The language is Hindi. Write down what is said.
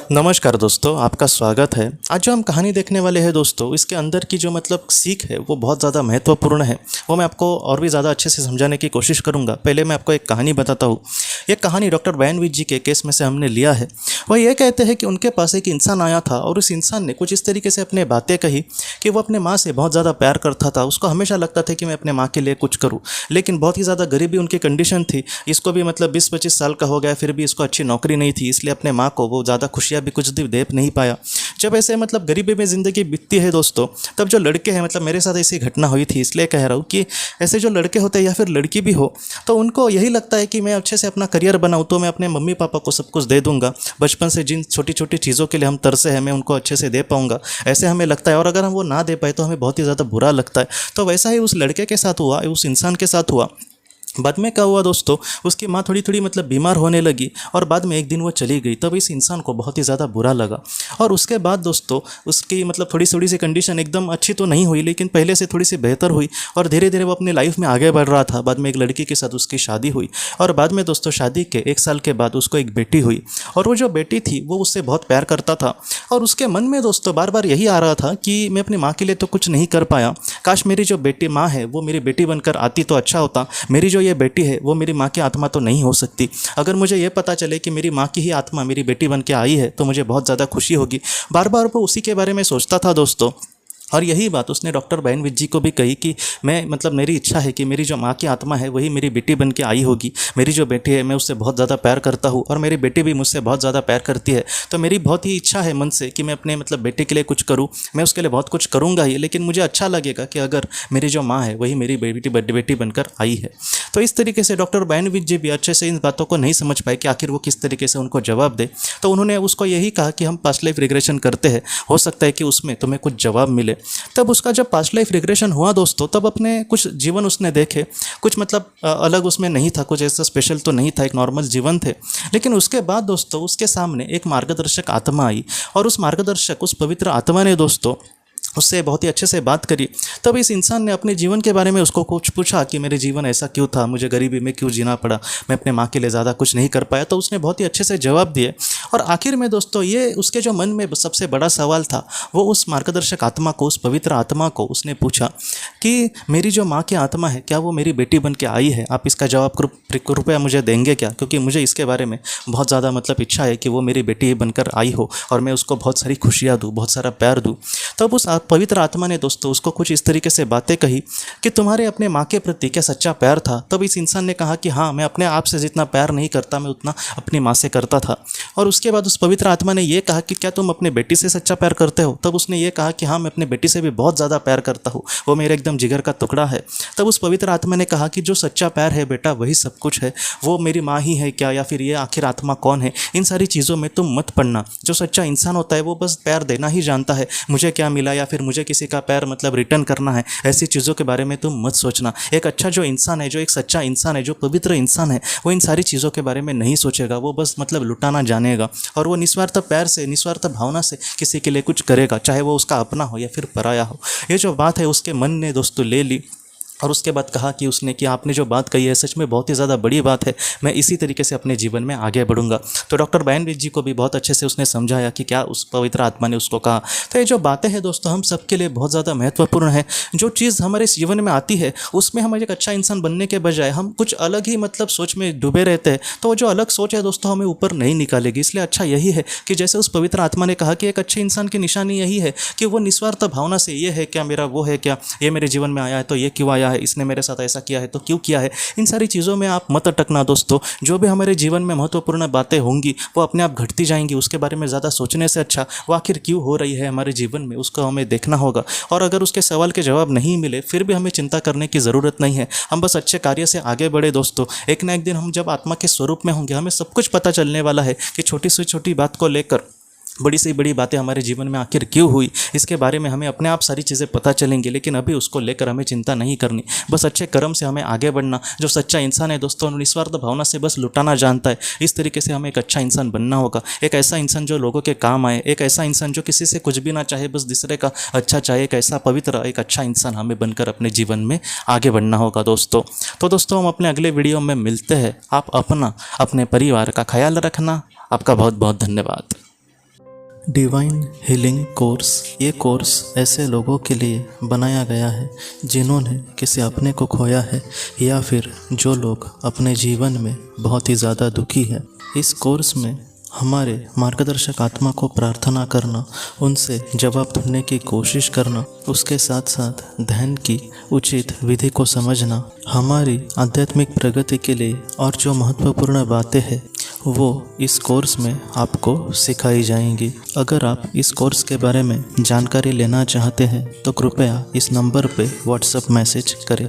नमस्कार दोस्तों, आपका स्वागत है। आज जो हम कहानी देखने वाले हैं दोस्तों, इसके अंदर की जो मतलब सीख है वो बहुत ज़्यादा महत्वपूर्ण है। वो मैं आपको और भी ज़्यादा अच्छे से समझाने की कोशिश करूंगा। पहले मैं आपको एक कहानी बताता हूँ। ये कहानी डॉक्टर बैनविच जी के केस में से हमने लिया है। वह ये कहते हैं कि उनके पास एक इंसान आया था और उस इंसान ने कुछ इस तरीके से अपने बातें कही कि वो अपने माँ से बहुत ज़्यादा प्यार करता था। उसको हमेशा लगता था कि मैं अपने माँ के लिए कुछ करूँ, लेकिन बहुत ही ज़्यादा गरीबी उनकी कंडीशन थी। इसको भी मतलब 20-25 साल का हो गया, फिर भी इसको अच्छी नौकरी नहीं थी, इसलिए अपने माँ को वो ज़्यादा खुशियाँ भी कुछ दे नहीं पाया। जब ऐसे मतलब गरीबी में ज़िंदगी बीतती है दोस्तों, तब जो लड़के हैं, मतलब मेरे साथ ऐसी घटना हुई थी इसलिए कह रहा हूँ कि ऐसे जो लड़के होते हैं या फिर लड़की भी हो, तो उनको यही लगता है कि मैं अच्छे से अपना करियर बनाऊँ तो मैं अपने मम्मी पापा को सब कुछ दे दूंगा। बचपन से जिन छोटी छोटी चीज़ों के लिए हम तरसे हैं, मैं उनको अच्छे से दे पाऊंगा, ऐसे हमें लगता है। और अगर हम वो ना दे पाए तो हमें बहुत ही ज़्यादा बुरा लगता है। तो वैसा ही उस लड़के के साथ हुआ, उस इंसान के साथ हुआ। बाद में क्या हुआ दोस्तों, उसकी माँ थोड़ी थोड़ी मतलब बीमार होने लगी और बाद में एक दिन वो चली गई। तब इस इंसान को बहुत ही ज़्यादा बुरा लगा। और उसके बाद दोस्तों उसकी मतलब थोड़ी थोड़ी सी कंडीशन एकदम अच्छी तो नहीं हुई, लेकिन पहले से थोड़ी सी बेहतर हुई और धीरे धीरे वो अपनी लाइफ में आगे बढ़ रहा था। बाद में एक लड़की के साथ उसकी शादी हुई और बाद में दोस्तों शादी के 1 साल के बाद उसको एक बेटी हुई। और वो जो बेटी थी वो उससे बहुत प्यार करता था और उसके मन में दोस्तों बार बार यही आ रहा था कि मैं अपनी माँ के लिए तो कुछ नहीं कर पाया, काश मेरी जो बेटी माँ है वो मेरी बेटी बनकर आती तो अच्छा होता। मेरी जो ये बेटी है वो मेरी माँ की आत्मा तो नहीं हो सकती। अगर मुझे ये पता चले कि मेरी माँ की ही आत्मा मेरी बेटी बन के आई है तो मुझे बहुत ज़्यादा खुशी होगी। बार बार वो उसी के बारे में सोचता था दोस्तों। और यही बात उसने डॉक्टर बैनविच जी को भी कही कि मैं मतलब मेरी इच्छा है कि मेरी जो माँ की आत्मा है वही मेरी बेटी बन के आई होगी। मेरी जो बेटी है मैं उससे बहुत ज़्यादा प्यार करता हूँ और मेरी बेटी भी मुझसे बहुत ज़्यादा प्यार करती है। तो मेरी बहुत ही इच्छा है मन से कि मैं अपने मतलब बेटे के लिए कुछ करूँ। मैं उसके लिए बहुत कुछ करूँगा ही, लेकिन मुझे अच्छा लगेगा कि अगर मेरी जो माँ है वही मेरी बेटी बनकर आई है। तो इस तरीके से डॉक्टर बैनविच जी भी अच्छे से इन बातों को नहीं समझ पाए कि आखिर वो किस तरीके से उनको जवाब दे। तो उन्होंने उसको यही कहा कि हम पास्ट लाइफ रिग्रेशन करते हैं, हो सकता है कि उसमें तुम्हें कुछ जवाब मिले। तब उसका जब पास्ट लाइफ रिग्रेशन हुआ दोस्तों, तब अपने कुछ जीवन उसने देखे, कुछ मतलब अलग उसमें नहीं था, कुछ ऐसा स्पेशल तो नहीं था, एक नॉर्मल जीवन थे। लेकिन उसके बाद दोस्तों उसके सामने एक मार्गदर्शक आत्मा आई और उस मार्गदर्शक, उस पवित्र आत्मा ने दोस्तों उससे बहुत ही अच्छे से बात करी। तब इस इंसान ने अपने जीवन के बारे में उसको कुछ पूछा कि मेरे जीवन ऐसा क्यों था, मुझे गरीबी में क्यों जीना पड़ा, मैं अपने माँ के लिए ज़्यादा कुछ नहीं कर पाया। तो उसने बहुत ही अच्छे से जवाब दिए। और आखिर में दोस्तों ये उसके जो मन में सबसे बड़ा सवाल था, वो उस मार्गदर्शक आत्मा को, उस पवित्र आत्मा को उसने पूछा कि मेरी जो माँ की आत्मा है क्या वो मेरी बेटी बन के आई है? आप इसका जवाब कृपया मुझे देंगे क्या? क्योंकि मुझे इसके बारे में बहुत ज़्यादा मतलब इच्छा है कि वो मेरी बेटी बनकर आई हो और मैं उसको बहुत सारी खुशियाँ दूँ, बहुत सारा प्यार दूँ। तब उस पवित्र आत्मा ने दोस्तों उसको कुछ इस तरीके से बातें कही कि तुम्हारे अपने माँ के प्रति क्या सच्चा प्यार था? तब इस इंसान ने कहा कि हाँ, मैं अपने आप से जितना प्यार नहीं करता मैं उतना अपनी माँ से करता था। और उसके बाद उस पवित्र आत्मा ने यह कहा कि क्या तुम अपने बेटी से सच्चा प्यार करते हो? तब उसने ये कहा कि हाँ, मैं अपने बेटी से भी बहुत ज़्यादा प्यार करता हूँ, वो मेरे एकदम जिगर का टुकड़ा है। तब उस पवित्र आत्मा ने कहा कि जो सच्चा प्यार है बेटा वही सब कुछ है, वो मेरी माँ ही है क्या, या फिर ये आखिर आत्मा कौन है, इन सारी चीज़ों में तुम मत पड़ना। जो सच्चा इंसान होता है वो बस प्यार देना ही जानता है, मुझे क्या मिला या फिर मुझे किसी का प्यार मतलब रिटर्न करना है, ऐसी चीज़ों के बारे में तुम मत सोचना। एक अच्छा जो इंसान है, जो एक सच्चा इंसान है, जो पवित्र इंसान है, वो इन सारी चीज़ों के बारे में नहीं सोचेगा, वो बस मतलब लुटाना जानेगा और वो निस्वार्थ प्यार से, निस्वार्थ भावना से किसी के लिए कुछ करेगा, चाहे वो उसका अपना हो या फिर पराया हो। ये जो बात है उसके मन ने दोस्तों ले ली और उसके बाद कहा कि उसने कि आपने जो बात कही है सच में बहुत ही ज़्यादा बड़ी बात है, मैं इसी तरीके से अपने जीवन में आगे बढ़ूंगा। तो डॉक्टर बैनविच जी को भी बहुत अच्छे से उसने समझाया कि क्या उस पवित्र आत्मा ने उसको कहा। तो ये जो बातें हैं दोस्तों हम सबके लिए बहुत ज़्यादा महत्वपूर्ण है। जो चीज़ हमारे इस जीवन में आती है उसमें हम एक अच्छा इंसान बनने के बजाय हम कुछ अलग ही मतलब सोच में डूबे रहते हैं, तो वो जो अलग सोच है दोस्तों हमें ऊपर नहीं निकालेगी। इसलिए अच्छा यही है कि जैसे उस पवित्र आत्मा ने कहा कि एक अच्छे इंसान की निशानी यही है कि वो निस्वार्थ भावना से, ये है क्या मेरा, वो है क्या, ये मेरे जीवन में आया है तो ये क्यों आया है, इसने मेरे साथ ऐसा किया है तो क्यों किया है, इन सारी चीज़ों में आप मत अटकना दोस्तों। जो भी हमारे जीवन में महत्वपूर्ण बातें होंगी वो अपने आप घटती जाएंगी, उसके बारे में ज़्यादा सोचने से अच्छा वो आखिर क्यों हो रही है हमारे जीवन में उसको हमें देखना होगा। और अगर उसके सवाल के जवाब नहीं मिले फिर भी हमें चिंता करने की ज़रूरत नहीं है, हम बस अच्छे कार्य से आगे बढ़े दोस्तों। एक ना एक दिन हम जब आत्मा के स्वरूप में होंगे हमें सब कुछ पता चलने वाला है कि छोटी से छोटी बात को लेकर बड़ी से बड़ी बातें हमारे जीवन में आखिर क्यों हुई, इसके बारे में हमें अपने आप सारी चीज़ें पता चलेंगी। लेकिन अभी उसको लेकर हमें चिंता नहीं करनी, बस अच्छे कर्म से हमें आगे बढ़ना। जो सच्चा इंसान है दोस्तों निस्वार्थ भावना से बस लुटाना जानता है, इस तरीके से हमें एक अच्छा इंसान बनना होगा। एक ऐसा इंसान जो लोगों के काम आए, एक ऐसा इंसान जो किसी से कुछ भी ना चाहे, बस दूसरे का अच्छा चाहे। एक ऐसा पवित्र, एक अच्छा इंसान हमें बनकर अपने जीवन में आगे बढ़ना होगा दोस्तों। तो दोस्तों हम अपने अगले वीडियो में मिलते हैं। आप अपने परिवार का ख्याल रखना। आपका बहुत बहुत धन्यवाद। डिवाइन हीलिंग कोर्स, ये कोर्स ऐसे लोगों के लिए बनाया गया है जिन्होंने किसी अपने को खोया है या फिर जो लोग अपने जीवन में बहुत ही ज़्यादा दुखी है। इस कोर्स में हमारे मार्गदर्शक आत्मा को प्रार्थना करना, उनसे जवाब ढूंढने की कोशिश करना, उसके साथ साथ ध्यान की उचित विधि को समझना हमारी आध्यात्मिक प्रगति के लिए और जो महत्वपूर्ण बातें हैं वो इस कोर्स में आपको सिखाई जाएंगी। अगर आप इस कोर्स के बारे में जानकारी लेना चाहते हैं तो कृपया इस नंबर पे व्हाट्सएप मैसेज करें।